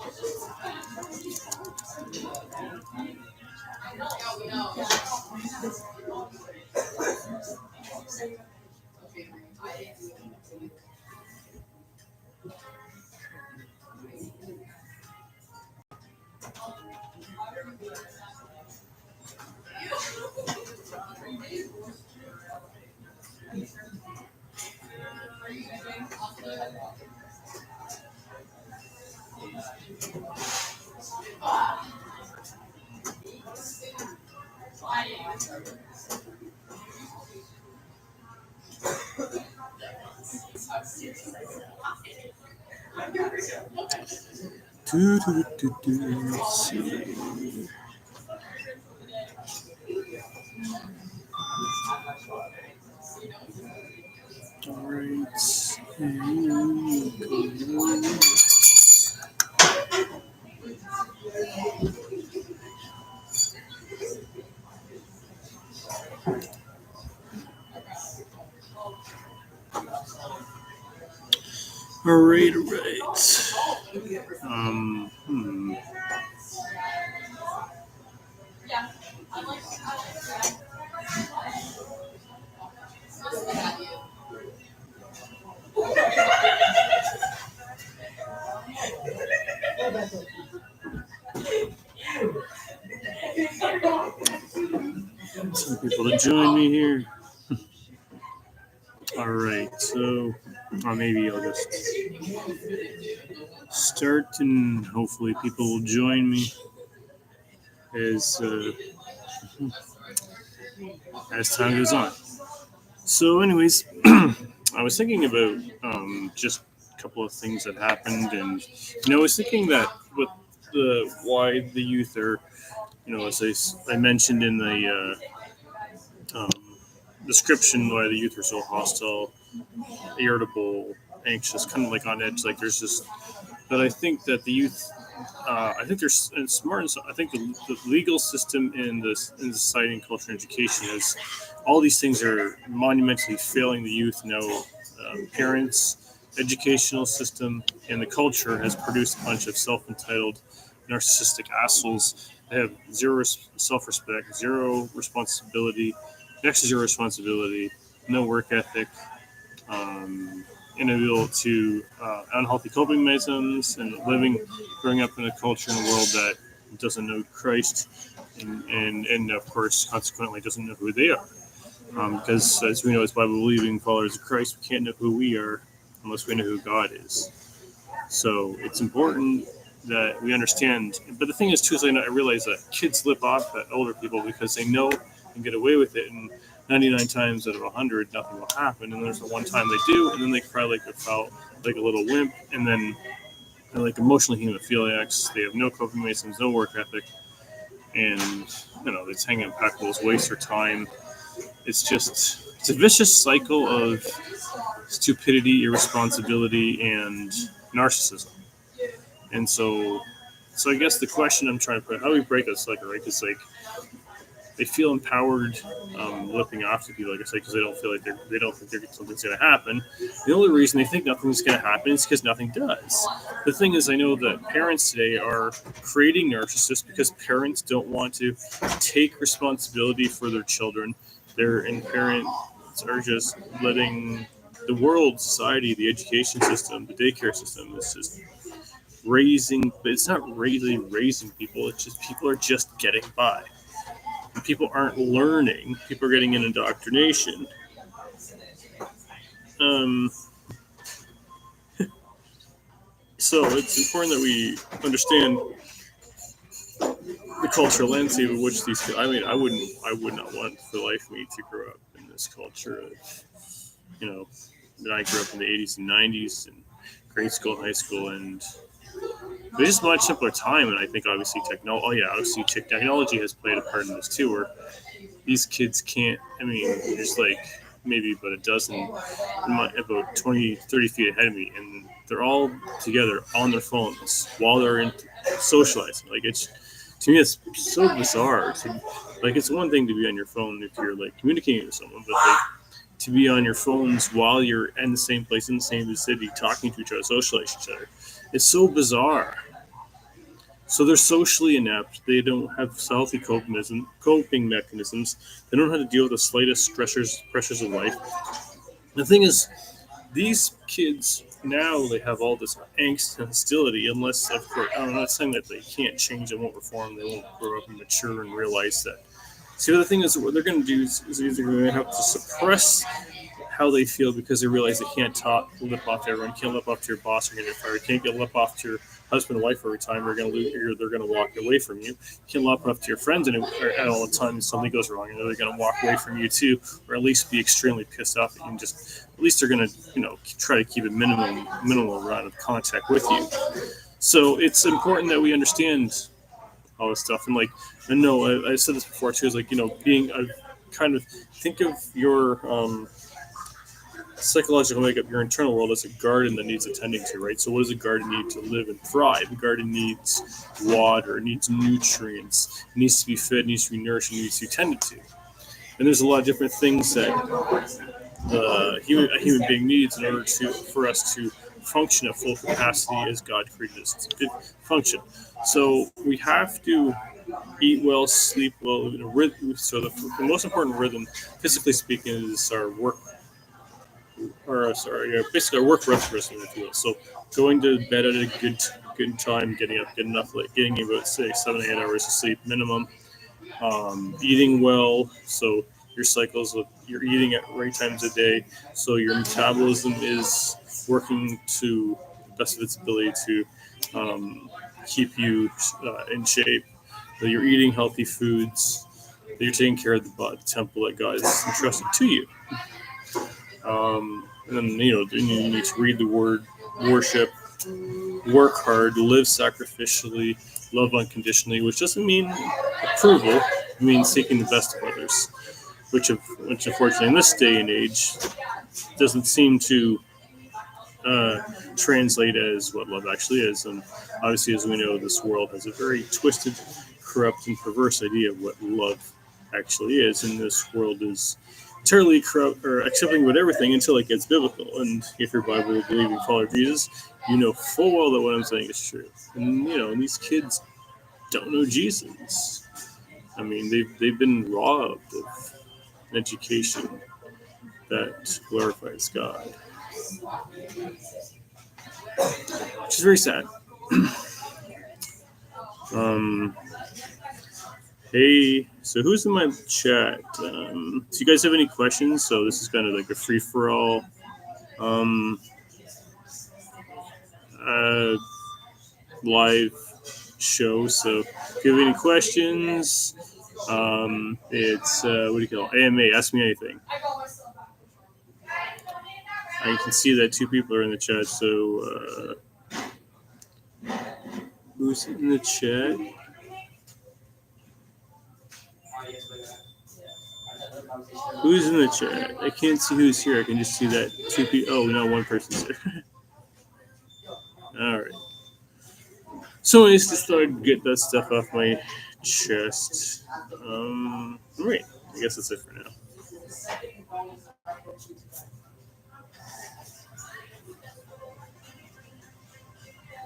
Let's see. All right. All right. Um. Hmm. Some people to join me here. All right. So, maybe I'll just start, and hopefully people will join me as time goes on. So, anyways, I was thinking about just a couple of things that happened, and I was thinking that with the why the youth are, as I mentioned in the description, why the youth are so hostile, irritable, anxious, kind of like on edge. Like there's this, but I think that the youth. I think they're smart. I think the legal system in in society and culture and education is all these things are monumentally failing the youth. Parents, educational system, and the culture has produced a bunch of self-entitled, narcissistic assholes. They have zero self-respect, zero responsibility, next to zero responsibility, no work ethic, inability to unhealthy coping mechanisms, and growing up in a culture and a world that doesn't know Christ, and of course, consequently, doesn't know who they are. Because as we know, as Bible believing followers of Christ, we can't know who we are unless we know who God is. So it's important that we understand. But the thing is, too, is I realize that kids lip off at older people because they know and get away with it. And 99 times out of 100, nothing will happen. And there's the one time they do, and then they cry like a little wimp. And then they're like emotional hemophiliacs. They have no coping mechanisms, no work ethic. And, they just hang out packles, waste their time. It's a vicious cycle of stupidity, irresponsibility, and narcissism. And so I guess the question I'm trying to put, how do we break that cycle, right? Because they feel empowered, lipping off to people, like I say, because they don't feel like they don't think something's going to happen. The only reason they think nothing's going to happen is because nothing does. The thing is, I know that parents today are creating narcissists because parents don't want to take responsibility for their children. Parents are just letting the world, society, the education system, the daycare system is just raising, but it's not really raising people. It's just people are just getting by. And people aren't learning. People are getting an indoctrination. So it's important that we understand the cultural landscape of which these. I mean, I would not want for life me to grow up in this culture of, that I grew up in the 80s and 90s and grade school, high school, and it's just a much simpler time. And I think obviously technology has played a part in this too, where these kids can't, there's like maybe about a dozen, about 20, 30 feet ahead of me, and they're all together on their phones while they're socializing. Like to me, it's so bizarre. It's one thing to be on your phone if you're like communicating with someone, but to be on your phones while you're in the same place, in the same city, talking to each other, socializing each other, it's so bizarre. So they're socially inept. They don't have healthy coping mechanisms. They don't know how to deal with the slightest pressures of life. The thing is, these kids now they have all this angst and hostility. Unless, of course, I'm not saying that they can't change, they won't reform, they won't grow up and mature and realize that. See, the thing is, what they're going to do is either going to have to suppress how they feel because they realize they can't lip off to everyone, can't lip off to your boss or get fired, can't get lip off to your husband and wife every time you're going to lose, they're going to walk away from you. You can't lip off to your friends and at all the time something goes wrong, and they're going to walk away from you too, or at least be extremely pissed off at you. And just at least they're going to try to keep a minimal amount of contact with you. So it's important that we understand all this stuff. And I know I said this before too. Is being a kind of think of your psychological makeup, your internal world, as a garden that needs attending to, right? So what does a garden need to live and thrive? A garden needs water, it needs nutrients, it needs to be fed, it needs to be nourished, it needs to be tended to. And there's a lot of different things that a human being needs in order for us to function at full capacity as God created us to function. So we have to eat well, sleep well, in a rhythm. So the most important rhythm, physically speaking, is our work basically our work rest rhythm, if you will. So going to bed at a good time, getting up good enough, getting about 7 to 8 hours of sleep minimum, eating well, so your cycles of you're eating at right times a day, so your metabolism is working to the best of its ability to keep you in shape. That you're eating healthy foods, that you're taking care of the temple that God has entrusted to you. And then you need to read the Word, worship, work hard, live sacrificially, love unconditionally, which doesn't mean approval. It means seeking the best of others, which unfortunately in this day and age doesn't seem to translate as what love actually is. And obviously, as we know, this world has a very twisted, corrupt, and perverse idea of what love actually is. And this world is entirely corrupt or accepting with everything until it gets biblical. And if you're Bible believing follower of Jesus, you know full well that what I'm saying is true. And and these kids don't know Jesus. I mean, they've been robbed of an education that glorifies God, which is very sad. Hey, so who's in my chat? Do you guys have any questions? So this is kind of like a free for all. Live show. So if you have any questions, it's what do you call it? AMA? Ask me anything. You can see that 2 people are in the chat. So who's in the chat? Who's in the chat? I can't see who's here. I can just see that 2 people. Oh, no, 1 person's here. All right. So I just thought I'd get that stuff off my chest. Right. I guess that's it for now.